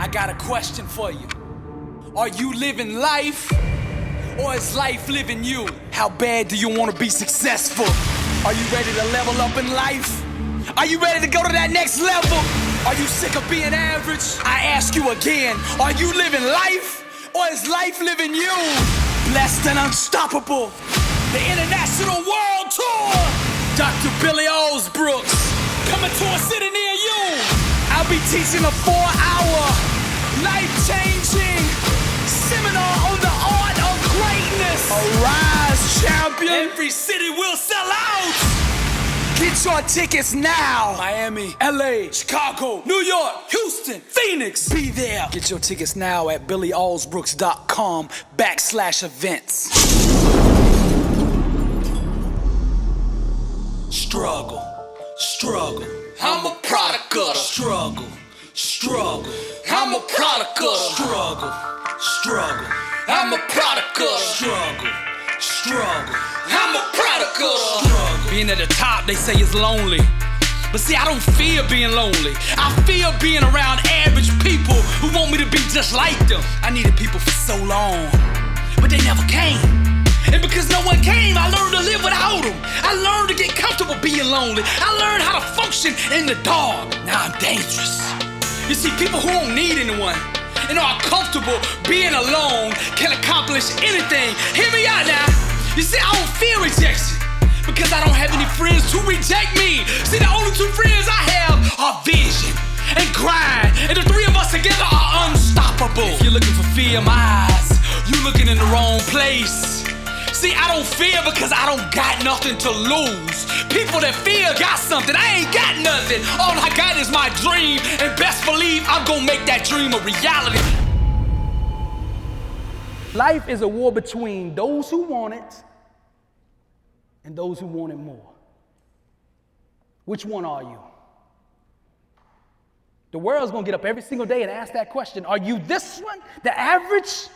I got a question for you. Are you living life, or is life living you? How bad do you want to be successful? Are you ready to level up in life? Are you ready to go to that next level? Are you sick of being average? I ask you again, are you living life, or is life living you? Blessed and unstoppable, the international world tour. Dr. Billy Alsbrooks, coming to a city near you. I'll be teaching a 4-hour, life-changing seminar on the art of greatness. Arise, champion. Every city will sell out. Get your tickets now. Miami, LA, Chicago, New York, Houston, Phoenix. Be there. Get your tickets now at billyalsbrooks.com/events. Struggle, struggle. I'm a product of the struggle, struggle. I'm a product of the struggle, struggle. I'm a product of the struggle, struggle. I'm a product of the struggle. Being at the top, they say it's lonely. But see, I don't fear being lonely. I fear being around average people who want me to be just like them. I needed people for so long, but they never came. And because no one came, I learned to live without them. I learned to get comfortable being lonely. I learned how to function in the dark. Now I'm dangerous. You see, people who don't need anyone and are comfortable being alone can accomplish anything. Hear me out now. You see, I don't fear rejection because I don't have any friends to reject me. See, the only two friends I have are vision and grind. And the three of us together are unstoppable. If you're looking for fear in my eyes, you're looking in the wrong place. See, I don't fear because I don't got nothing to lose. People that fear got something. I ain't got nothing. All I got is my dream. And best believe I'm gonna make that dream a reality. Life is a war between those who want it and those who want it more. Which one are you? The world's gonna get up every single day and ask that question. Are you this one, the average?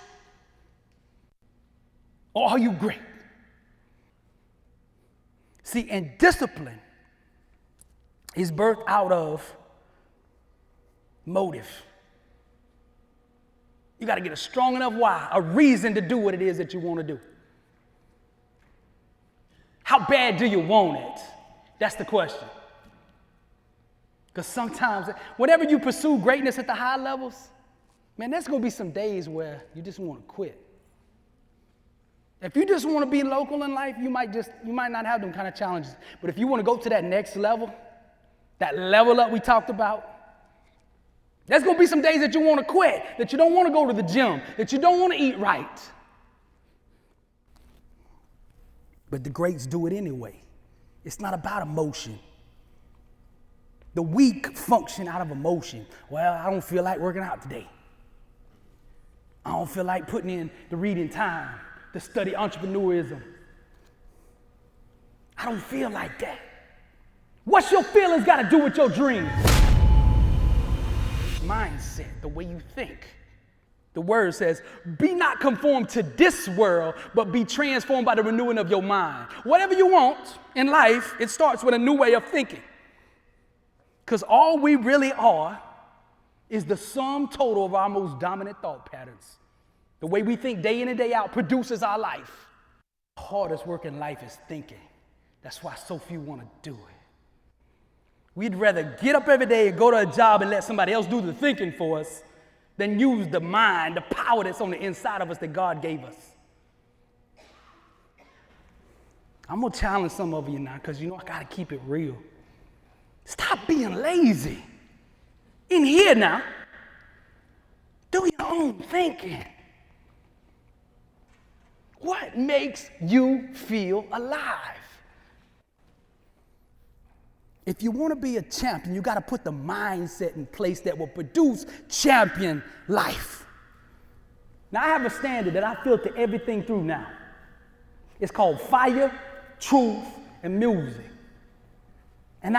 Or are you great? See, and discipline is birthed out of motive. You got to get a strong enough why, a reason to do what it is that you want to do. How bad do you want it? That's the question. Because sometimes, whenever you pursue greatness at the high levels, man, there's going to be some days where you just want to quit. If you just want to be local in life, you might not have them kind of challenges. But if you want to go to that next level, that level up we talked about, there's going to be some days that you want to quit, that you don't want to go to the gym, that you don't want to eat right. But the greats do it anyway. It's not about emotion. The weak function out of emotion. Well, I don't feel like working out today. I don't feel like putting in the reading time to study entrepreneurism. I don't feel like that. What's your feelings got to do with your dreams? Mindset, the way you think. The word says, be not conformed to this world, but be transformed by the renewing of your mind. Whatever you want in life, it starts with a new way of thinking. Because all we really are is the sum total of our most dominant thought patterns. The way we think day in and day out produces our life. The hardest work in life is thinking. That's why so few want to do it. We'd rather get up every day and go to a job and let somebody else do the thinking for us than use the mind, the power that's on the inside of us that God gave us. I'm going to challenge some of you now because, I got to keep it real. Stop being lazy. In here now, do your own thinking. What makes you feel alive? If you want to be a champion, you got to put the mindset in place that will produce champion life. Now, I have a standard that I filter everything through now. It's called fire, truth, and music. And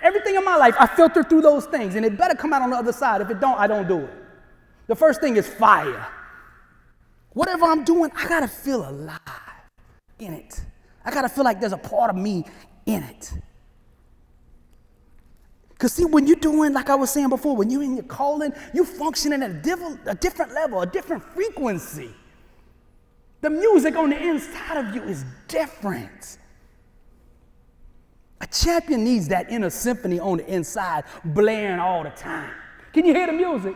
everything in my life, I filter through those things, and it better come out on the other side. If it don't, I don't do it. The first thing is fire. Whatever I'm doing, I got to feel alive in it. I got to feel like there's a part of me in it. Because see, when you're doing, like I was saying before, when you're in your calling, you're functioning at a different level, a different frequency. The music on the inside of you is different. A champion needs that inner symphony on the inside blaring all the time. Can you hear the music?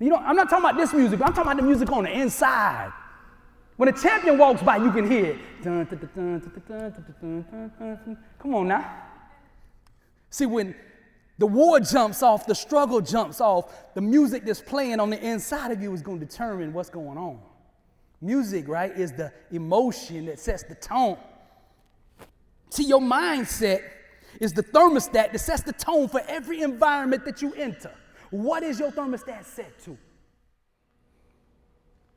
I'm not talking about this music, but I'm talking about the music on the inside. When a champion walks by, you can hear it. Come on now. See, when the war jumps off, the struggle jumps off, the music that's playing on the inside of you is going to determine what's going on. Music, right, is the emotion that sets the tone. See, your mindset is the thermostat that sets the tone for every environment that you enter. What is your thermostat set to?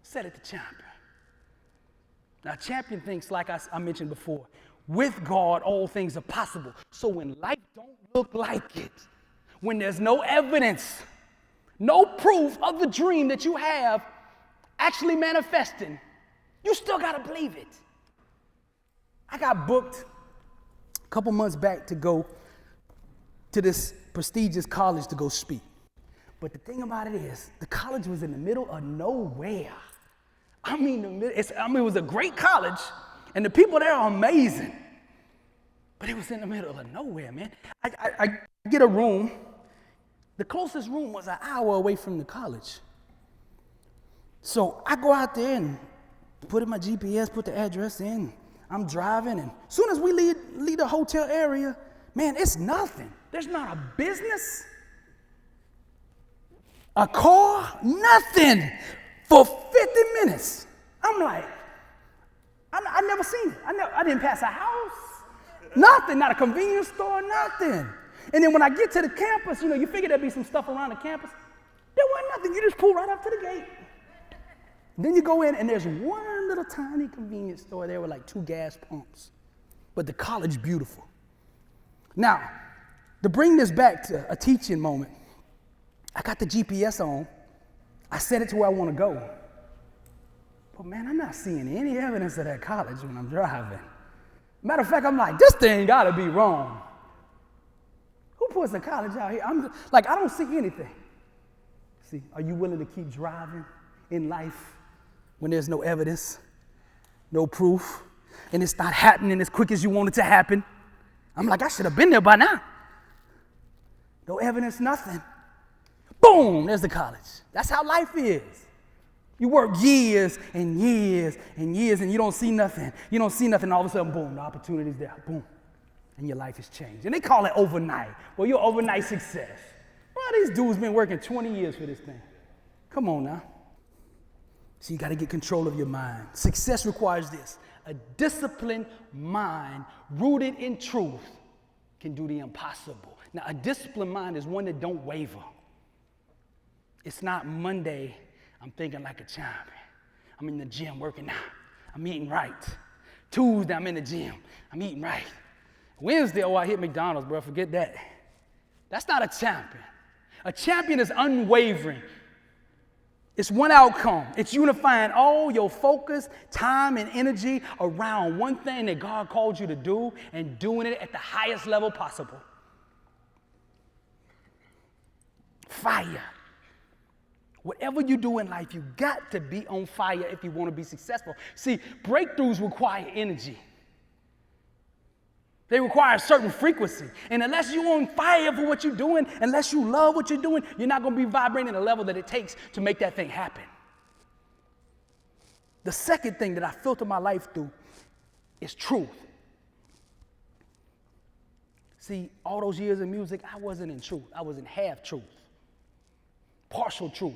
Set it to champion. Now, champion thinks, like I mentioned before, with God, all things are possible. So when life don't look like it, when there's no evidence, no proof of the dream that you have actually manifesting, you still got to believe it. I got booked a couple months back to go to this prestigious college to go speak. But the thing about it is, the college was in the middle of nowhere. It was a great college, and the people there are amazing. But it was in the middle of nowhere, man. I get a room. The closest room was an hour away from the college. So I go out there and put in my GPS, put the address in. I'm driving, and as soon as we leave the hotel area, man, it's nothing. There's not a business, a car, nothing for 50 minutes. I'm like, I never seen it. I didn't pass a house, nothing, not a convenience store, nothing. And then when I get to the campus, you figure there'd be some stuff around the campus. There wasn't nothing. You just pull right up to the gate. Then you go in, and there's one little tiny convenience store there with like 2 gas pumps. But the college, beautiful. Now, to bring this back to a teaching moment, I got the GPS on. I set it to where I want to go. But man, I'm not seeing any evidence of that college when I'm driving. Matter of fact, I'm like, this thing got to be wrong. Who puts a college out here? I don't see anything. See, are you willing to keep driving in life when there's no evidence, no proof, and it's not happening as quick as you want it to happen? I'm like, I should have been there by now. No evidence, nothing. Boom, there's the college. That's how life is. You work years and years and years, and you don't see nothing. You don't see nothing, all of a sudden, boom, the opportunity's there, boom, and your life has changed. And they call it overnight. Well, you're overnight success. Well, these dudes been working 20 years for this thing. Come on now. So you got to get control of your mind. Success requires this. A disciplined mind rooted in truth can do the impossible. Now, a disciplined mind is one that don't waver. It's not Monday, I'm thinking like a champion. I'm in the gym working out. I'm eating right. Tuesday, I'm in the gym. I'm eating right. Wednesday, I hit McDonald's, bro. Forget that. That's not a champion. A champion is unwavering. It's one outcome. It's unifying all your focus, time, and energy around one thing that God called you to do and doing it at the highest level possible. Fire. Whatever you do in life, you got to be on fire if you want to be successful. See, breakthroughs require energy. They require a certain frequency. And unless you're on fire for what you're doing, unless you love what you're doing, you're not going to be vibrating at a level that it takes to make that thing happen. The second thing that I filter my life through is truth. See, all those years in music, I wasn't in truth. I was in half truth, partial truth.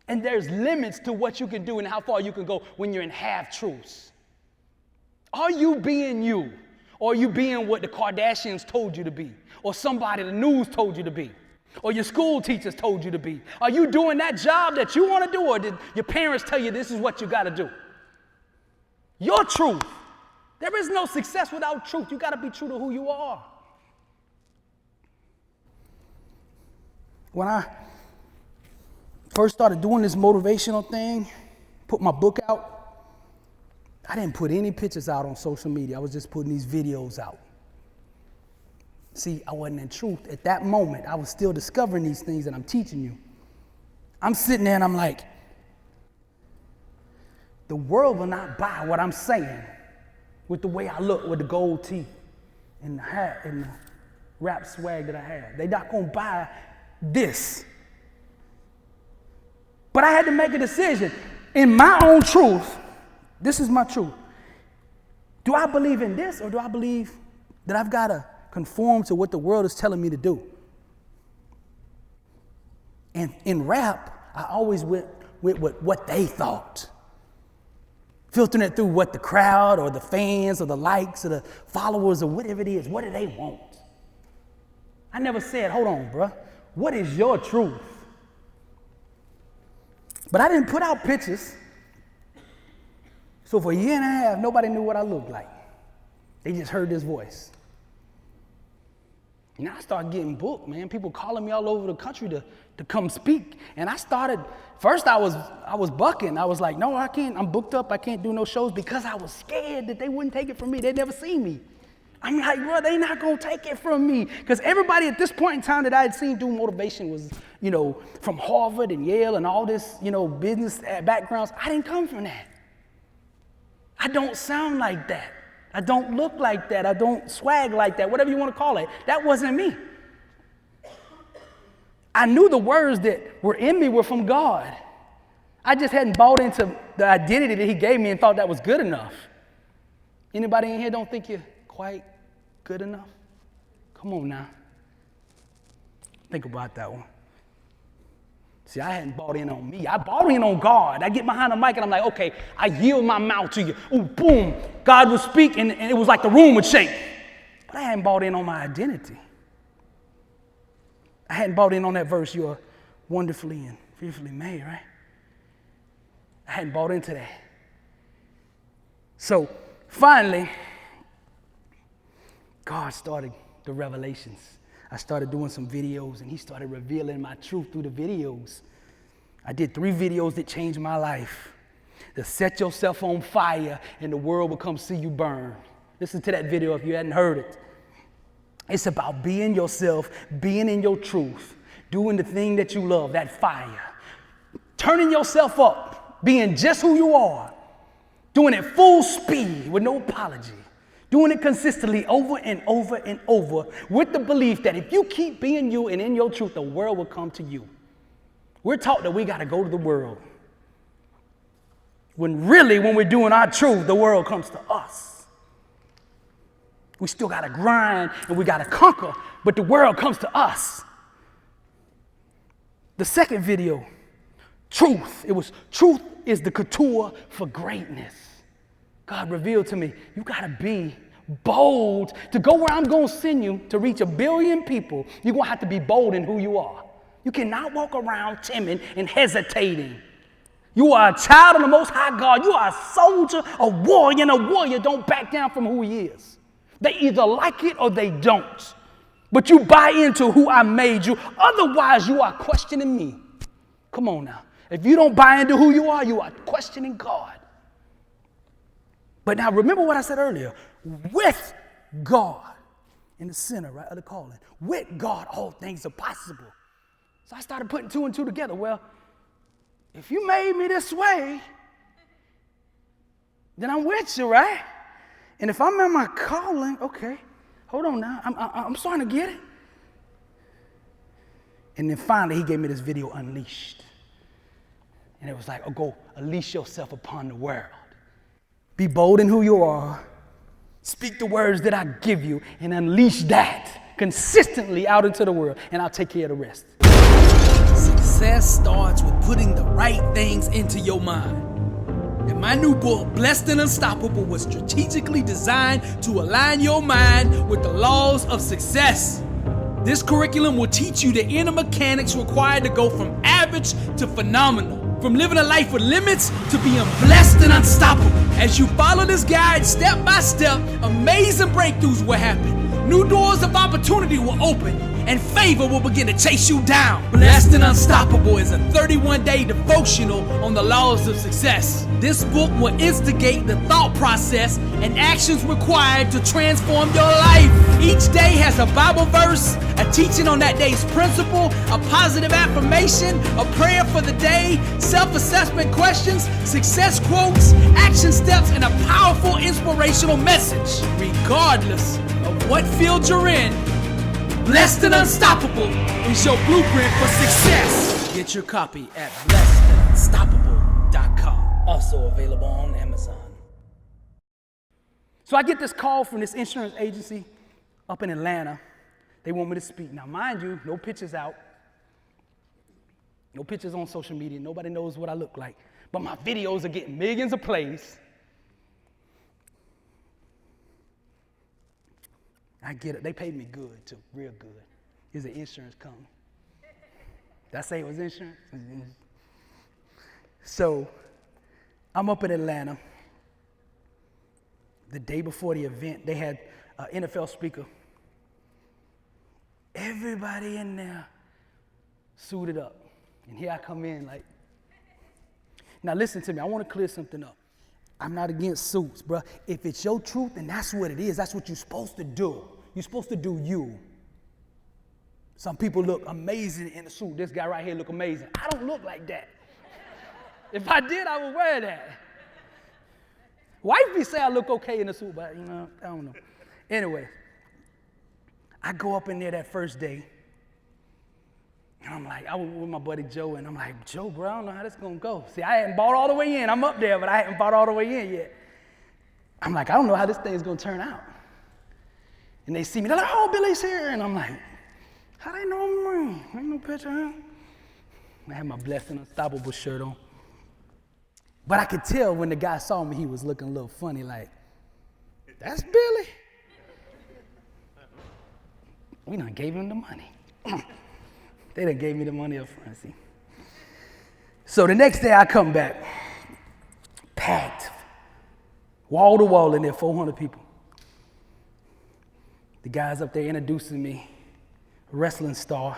And there's limits to what you can do and how far you can go when you're in half truths. Are you being you? Or are you being what the Kardashians told you to be? Or somebody the news told you to be? Or your school teachers told you to be? Are you doing that job that you want to do? Or did your parents tell you this is what you got to do? Your truth. There is no success without truth. You got to be true to who you are. When I first started doing this motivational thing, put my book out, I didn't put any pictures out on social media. I was just putting these videos out. See, I wasn't in truth. At that moment, I was still discovering these things that I'm teaching you. I'm sitting there and I'm like, the world will not buy what I'm saying with the way I look, with the gold teeth and the hat and the rap swag that I have. They're not going to buy this. But I had to make a decision. In my own truth, this is my truth. Do I believe in this, or do I believe that I've got to conform to what the world is telling me to do? And in rap, I always went with what they thought, filtering it through what the crowd or the fans or the likes or the followers or whatever it is, what do they want? I never said, hold on, bro, what is your truth? But I didn't put out pictures. So for a year and a half, nobody knew what I looked like. They just heard this voice. And I started getting booked, man. People calling me all over the country to come speak. And I started, first I was bucking. I was like, no, I can't. I'm booked up. I can't do no shows because I was scared that they wouldn't take it from me. They'd never seen me. I'm like, bro, they not going to take it from me. Because everybody at this point in time that I had seen do motivation was, from Harvard and Yale and all this, business backgrounds. I didn't come from that. I don't sound like that. I don't look like that. I don't swag like that, whatever you want to call it. That wasn't me. I knew the words that were in me were from God. I just hadn't bought into the identity that he gave me and thought that was good enough. Anybody in here don't think you're quite good enough? Come on now. Think about that one. See, I hadn't bought in on me. I bought in on God. I get behind the mic and I'm like, okay, I yield my mouth to you. Ooh, boom. God would speak and it was like the room would shake. But I hadn't bought in on my identity. I hadn't bought in on that verse, you are wonderfully and fearfully made, right? I hadn't bought into that. So finally, God started the revelations. I started doing some videos and he started revealing my truth through the videos. I did 3 videos that changed my life. To set yourself on fire and the world will come see you burn. Listen to that video if you hadn't heard it. It's about being yourself, being in your truth, doing the thing that you love, that fire. Turning yourself up, being just who you are, doing it full speed with no apology. Doing it consistently over and over and over with the belief that if you keep being you and in your truth, the world will come to you. We're taught that we got to go to the world. When really, when we're doing our truth, the world comes to us. We still got to grind and we got to conquer, but the world comes to us. The second video, truth. It was truth is the couture for greatness. God revealed to me, you got to be bold to go where I'm going to send you to reach 1 billion people. You're going to have to be bold in who you are. You cannot walk around timid and hesitating. You are a child of the Most High God. You are a soldier, a warrior, and a warrior don't back down from who he is. They either like it or they don't. But you buy into who I made you. Otherwise, you are questioning me. Come on now. If you don't buy into who you are questioning God. But now remember what I said earlier. With God in the center, right, of the calling. With God, all things are possible. So I started putting 2 and 2 together. Well, if you made me this way, then I'm with you, right? And if I'm in my calling, okay, hold on now. I'm starting to get it. And then finally, he gave me this video, Unleashed. And it was like, oh, go unleash yourself upon the world. Be bold in who you are. Speak the words that I give you and unleash that consistently out into the world, and I'll take care of the rest. Success starts with putting the right things into your mind. And my new book, Blessed and Unstoppable, was strategically designed to align your mind with the laws of success. This curriculum will teach you the inner mechanics required to go from average to phenomenal. From living a life with limits to being blessed and unstoppable. As you follow this guide step by step, amazing breakthroughs will happen. new doors of opportunity will open and favor will begin to chase you down. Blessed and Unstoppable is a 31-day devotional on the laws of success. This book will instigate the thought process and actions required to transform your life. Each day has a Bible verse, a teaching on that day's principle, a positive affirmation, a prayer for the day, self-assessment questions, success quotes, action steps, and a powerful inspirational message. Regardless of what field you're in, Blessed and Unstoppable is your blueprint for success. Get your copy at blessedandunstoppable.com. Also available on Amazon. So I get this call from this insurance agency up in Atlanta. They want me to speak. Now, mind you, no pictures out. No pictures on social media. Nobody knows what I look like. But my videos are getting millions of plays. I get it. They paid me good, too. Real good. Here's an insurance company. Did I say it was insurance? So I'm up in Atlanta. The day before the event, they had an NFL speaker. Everybody in there suited up. And here I come in like, now listen to me. I want to clear something up. I'm not against suits, bro. If it's your truth, then that's what it is. That's what you're supposed to do. You're supposed to do you. Some people look amazing in a suit. This guy right here look amazing. I don't look like that. If I did, I would wear that. Wifey say I look okay in a suit, but you know, I don't know. Anyway, I go up in there that first day, and I'm like, I was with my buddy Joe, and I'm like, Joe, bro, I don't know how this is gonna go. See, I hadn't bought all the way in. I'm up there, but I hadn't bought all the way in yet. I'm like, I don't know how this thing's gonna turn out. And they see me, they're like, oh, Billy's here. And I'm like, how they know me? Ain't no picture of him. I had my Blessed and Unstoppable shirt on. But I could tell when the guy saw me, he was looking a little funny, like, that's Billy. We done gave him the money. They done gave me the money up front, see. So the next day I come back, packed, wall to wall in there, 400 people. The guy's up there introducing me, a wrestling star.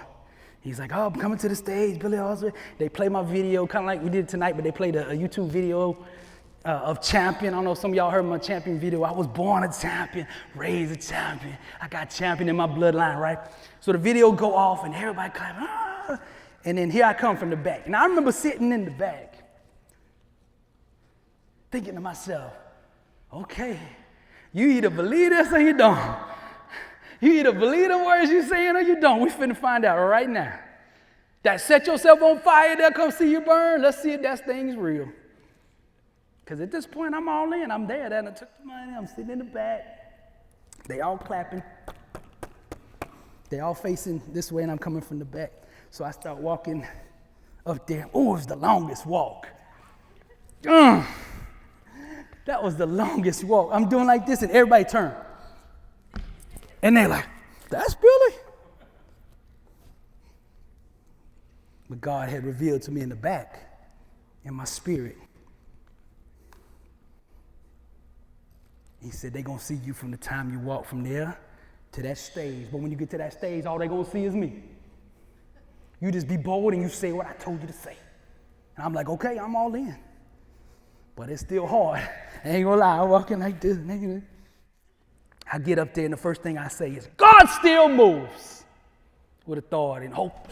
He's like, oh, I'm coming to the stage, Billy Alsbrooks. They play my video, kind of like we did tonight, but they played a YouTube video of champion. I don't know if some of y'all heard my champion video. I was born a champion, raised a champion. I got champion in my bloodline, right? So the video go off and everybody clap. Ah! And then here I come from the back. And I remember sitting in the back, thinking to myself, okay, you either believe this or you don't. You either believe the words you're saying or you don't. We finna find out right now. That set yourself on fire, they'll come see you burn. Let's see if that thing's real. Because at this point, I'm all in. I'm there. Then I took the money. I'm sitting in the back. They all clapping. They all facing this way, and I'm coming from the back. So I start walking up there. Oh, it was the longest walk. That was the longest walk. I'm doing like this, and everybody turned. And they're like, that's Billy. But God had revealed to me in the back, in my spirit. He said, they're going to see you from the time you walk from there to that stage. But when you get to that stage, all they're going to see is me. You just be bold and you say what I told you to say. And I'm like, okay, I'm all in. But it's still hard. I ain't going to lie, I'm walking like this. I get up there and the first thing I say is, God still moves with authority and hope.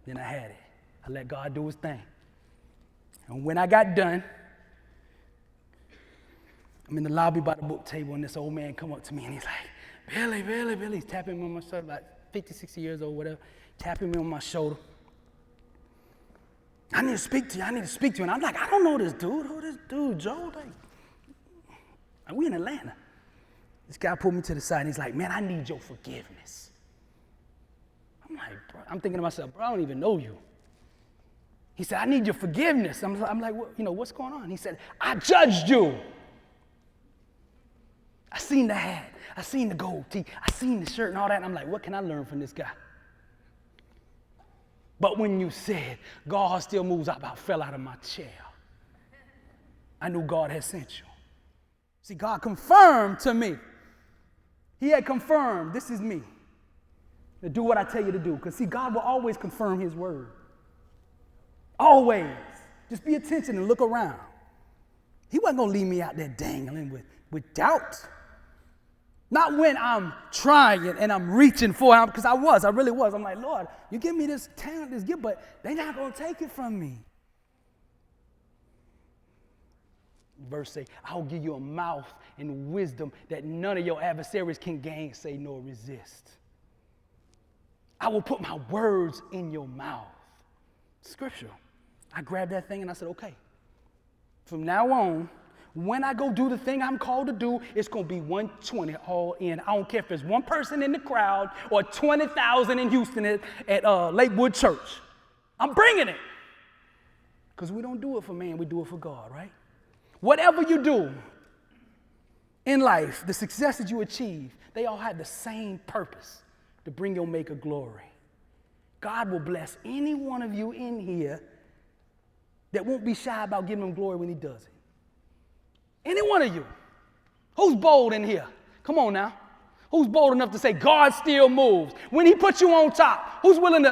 Then I had it. I let God do his thing. And when I got done, I'm in the lobby by the book table and this old man come up to me and he's like, Billy, Billy, Billy. He's tapping me on my shoulder, like 50, 60 years old, whatever, tapping me on my shoulder. I need to speak to you. I need to speak to you. And I'm like, I don't know this dude. Who this dude, Joe? Like, we in Atlanta. This guy pulled me to the side and he's like, man, I need your forgiveness. I'm like, bro, I'm thinking to myself, bro, I don't even know you. He said, I need your forgiveness. I'm like, what's going on? He said, I judged you. I seen the hat. I seen the gold tee. I seen the shirt and all that. And I'm like, what can I learn from this guy? But when you said, God still moves, I about fell out of my chair. I knew God had sent you. See, God confirmed to me He had confirmed, this is me. To do what I tell you to do. Because see, God will always confirm his word. Always. Just be attention and look around. He wasn't going to leave me out there dangling with doubt. Not when I'm trying and I'm reaching for him, because I really was. I'm like, Lord, you give me this talent, this gift, but they're not going to take it from me. Verse 8, I'll give you a mouth and wisdom that none of your adversaries can gainsay nor resist. I will put my words in your mouth. Scripture. I grabbed that thing and I said, okay, from now on, when I go do the thing I'm called to do, it's going to be 120 all in. I don't care if there's one person in the crowd or 20,000 in Houston at Lakewood Church. I'm bringing it. Because we don't do it for man, we do it for God, right? Whatever you do in life, the success that you achieve, they all have the same purpose, to bring your Maker glory. God will bless any one of you in here that won't be shy about giving him glory when he does it. Any one of you. Who's bold in here? Come on now. Who's bold enough to say God still moves? When he puts you on top, who's willing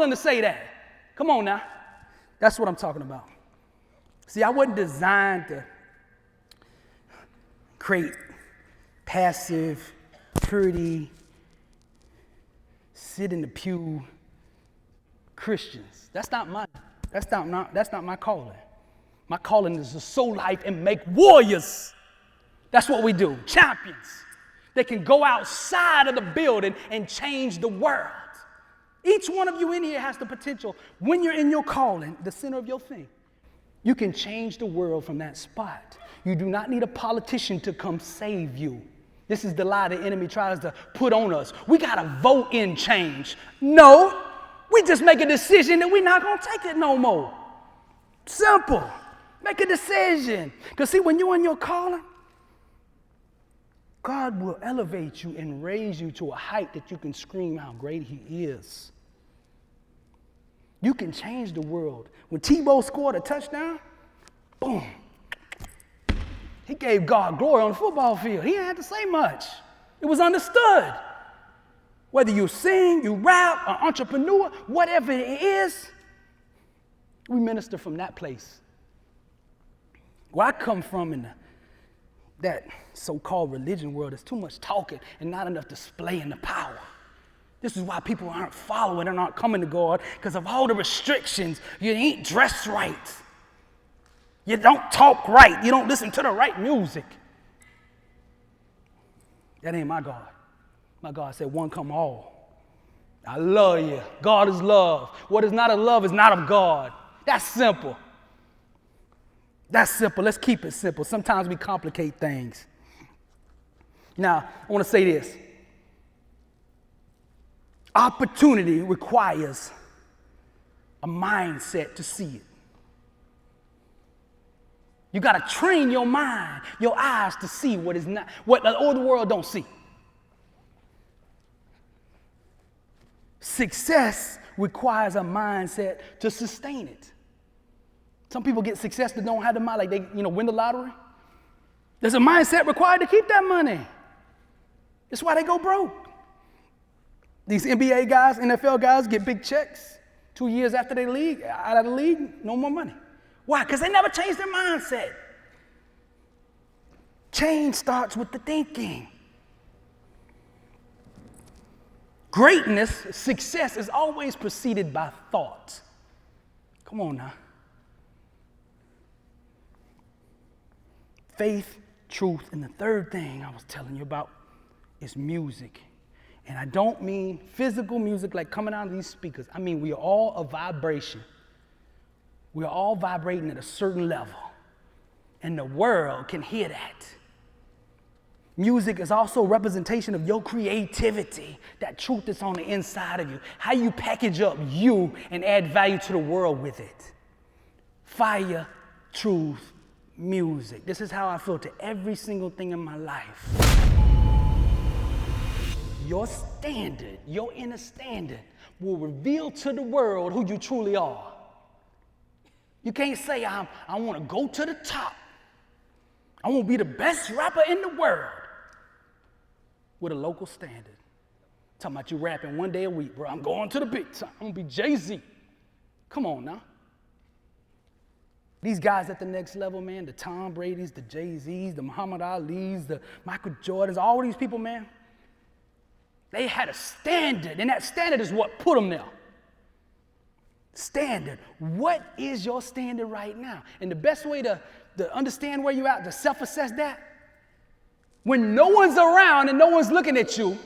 to say that? Come on now. That's what I'm talking about. See, I wasn't designed to create passive, pretty, sit in the pew Christians. That's not my calling. My calling is to sow life and make warriors. That's what we do. Champions. They can go outside of the building and change the world. Each one of you in here has the potential, when you're in your calling, the center of your thing, you can change the world from that spot. You do not need a politician to come save you. This is the lie the enemy tries to put on us. We got to vote in change. No, we just make a decision that we're not going to take it no more. Simple. Make a decision. Because see, when you're in your calling, God will elevate you and raise you to a height that you can scream how great he is. You can change the world. When Tebow scored a touchdown, boom. He gave God glory on the football field. He didn't have to say much. It was understood. Whether you sing, you rap, an entrepreneur, whatever it is, we minister from that place. Where I come from in that so-called religion world, there's too much talking and not enough displaying the power. This is why people aren't following and aren't coming to God, because of all the restrictions. You ain't dressed right. You don't talk right. You don't listen to the right music. That ain't my God. My God said, one come all. I love you. God is love. What is not of love is not of God. That's simple. That's simple. Let's keep it simple. Sometimes we complicate things. Now, I want to say this. Opportunity requires a mindset to see it. You got to train your mind, your eyes to see what is not, what the other world don't see. Success requires a mindset to sustain it. Some people get success that don't have the mind, like they, win the lottery. There's a mindset required to keep that money. That's why they go broke. These NBA guys, NFL guys get big checks. 2 years after they leave, out of the league, no more money. Why? Because they never changed their mindset. Change starts with the thinking. Greatness, success is always preceded by thought. Come on now. Faith, truth, and the third thing I was telling you about is music. And I don't mean physical music like coming out of these speakers. I mean, we are all a vibration. We are all vibrating at a certain level. And the world can hear that. Music is also a representation of your creativity, that truth that's on the inside of you, how you package up you and add value to the world with it. Fire, truth, music. This is how I feel to every single thing in my life. Your standard, your inner standard, will reveal to the world who you truly are. You can't say, I want to go to the top. I want to be the best rapper in the world. with a local standard. Talking about you rapping one day a week, bro. I'm going to the big time. I'm gonna be Jay-Z. Come on now. These guys at the next level, man, the Tom Brady's, the Jay-Z's, the Muhammad Ali's, the Michael Jordans, all these people, man, they had a standard, and that standard is what put them there. Standard. What is your standard right now? And the best way to understand where you're at, to self-assess that, when no one's around and no one's looking at you,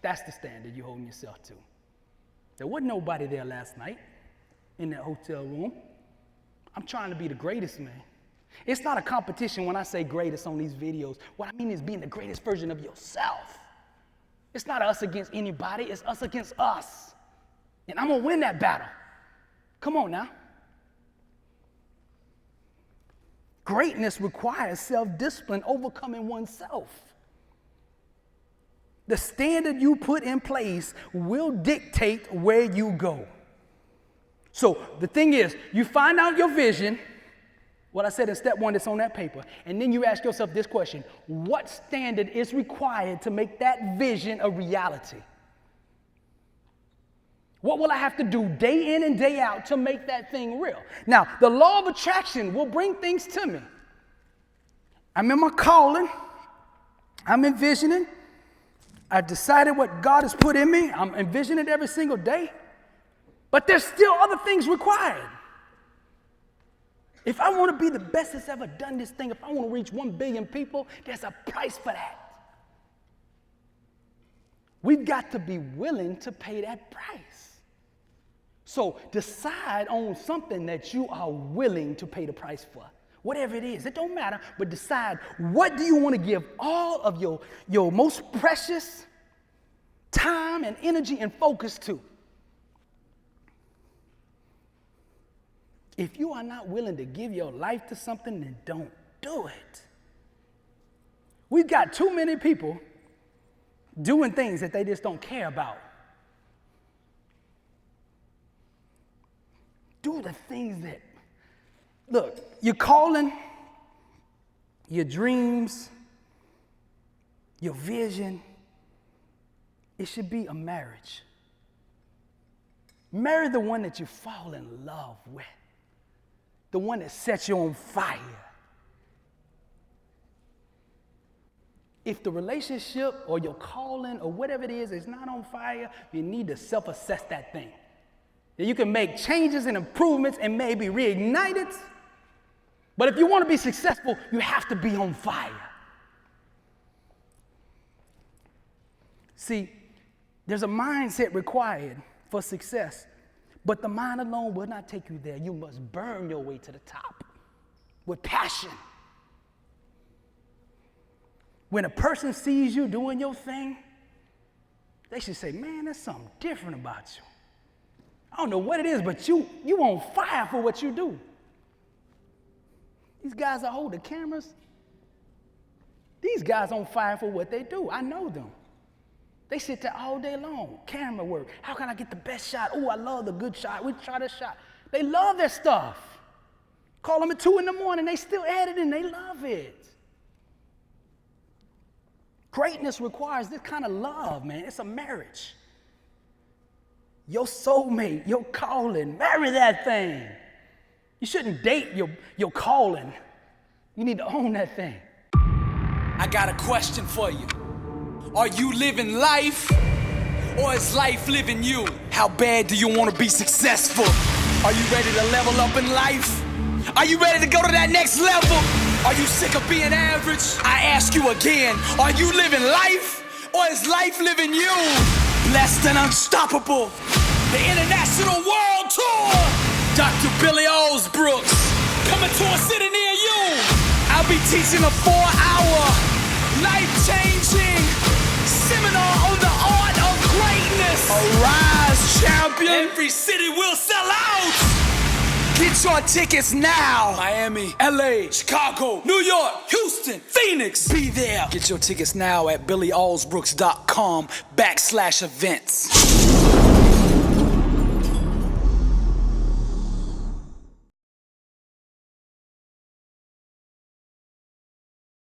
that's the standard you're holding yourself to. There wasn't nobody there last night in that hotel room. I'm trying to be the greatest, man. It's not a competition when I say greatest on these videos. What I mean is being the greatest version of yourself. It's not us against anybody, it's us against us. And I'm gonna win that battle. Come on now. Greatness requires self-discipline, overcoming oneself. The standard you put in place will dictate where you go. So the thing is, you find out your vision, what I said in step 1 that's on that paper, and then you ask yourself this question: what standard is required to make that vision a reality? What will I have to do day in and day out to make that thing real? Now, the law of attraction will bring things to me. I'm in my calling. I'm envisioning. I've decided what God has put in me. I'm envisioning it every single day. But there's still other things required. If I want to be the best that's ever done this thing, if I want to reach 1 billion people, there's a price for that. We've got to be willing to pay that price. So decide on something that you are willing to pay the price for. Whatever it is, it don't matter, but decide, what do you want to give all of your most precious time and energy and focus to? If you are not willing to give your life to something, then don't do it. We've got too many people doing things that they just don't care about. Do the things that, look, your calling, your dreams, your vision, it should be a marriage. Marry the one that you fall in love with, the one that sets you on fire. If the relationship or your calling or whatever it is not on fire, you need to self-assess that thing. You can make changes and improvements and maybe reignite it. But if you want to be successful, you have to be on fire. See, there's a mindset required for success, but the mind alone will not take you there. You must burn your way to the top with passion. When a person sees you doing your thing, they should say, man, there's something different about you. I don't know what it is, but you on fire for what you do. These guys that hold the cameras, these guys on fire for what they do. I know them. They sit there all day long, camera work. How can I get the best shot? Oh, I love the good shot. We try this shot. They love their stuff. Call them at 2 in the morning, they still editing, they love it. Greatness requires this kind of love, man. It's a marriage. Your soulmate, your calling, marry that thing. You shouldn't date your calling. You need to own that thing. I got a question for you. Are you living life, or is life living you? How bad do you want to be successful? Are you ready to level up in life? Are you ready to go to that next level? Are you sick of being average? I ask you again, are you living life, or is life living you? Blessed and unstoppable, the international world tour. Dr. Billy Alsbrooks, coming to a city near you. I'll be teaching a 4-hour, life-changing seminar on the art of greatness. Arise, champion. Every city will sell out. Get your tickets now. Miami, LA, Chicago, New York, Houston, Phoenix. Be there. Get your tickets now at BillyAlsbrooks.com/events.